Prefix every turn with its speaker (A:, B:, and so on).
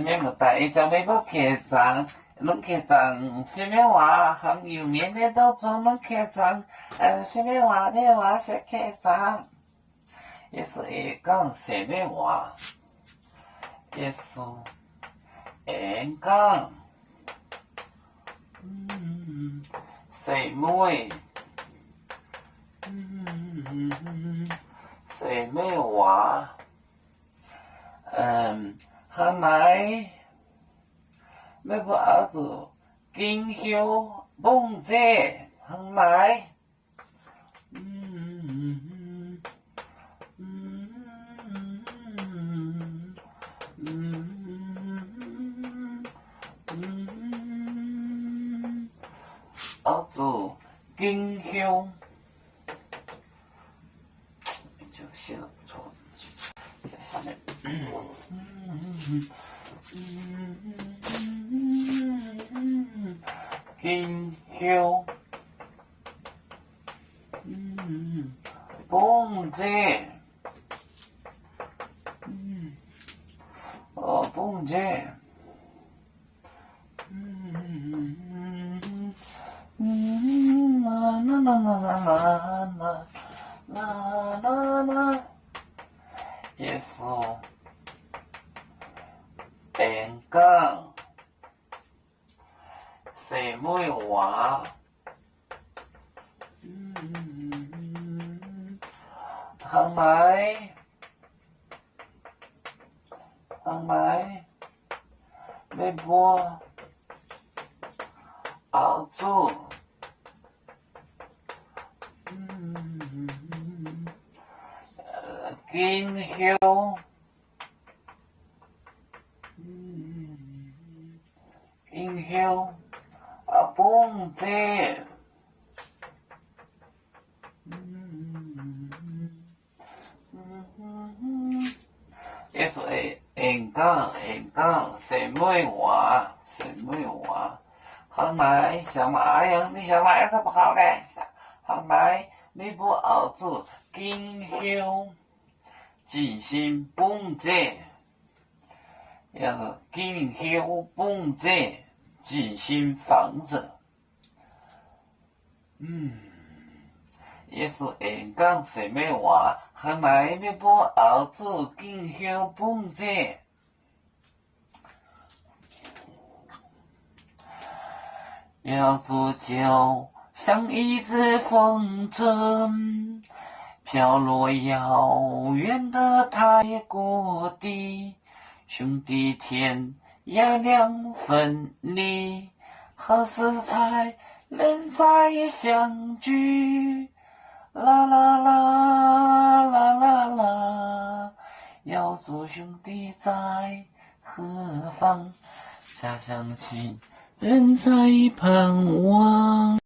A: 免不带叫美国客栈，拢客栈什么话很有名的都做拢客栈，什么话的话是客栈，也是会讲什么话，也是会讲，什么？什么话？后来要不儿子今后梦者，后来，儿子今后。就写的不错，下面，今后，蹦者，蹦者，也是变讲什么话？后来，要播熬煮，今后。今后蹦者，也是会讲什么话？后来想嘛，哎呀，你想嘛，这不好嘞。后来你不熬煮，今后进行蹦者，也是今后蹦者。进行防着，也是会讲什么话？后来要不熬煮今后蹦者，要煮就像一只风筝，飘落遥远的泰国地，兄弟天涯两分离，何时才能再相聚？啦啦啦啦啦啦，要做兄弟在何方？家乡亲人在盼望。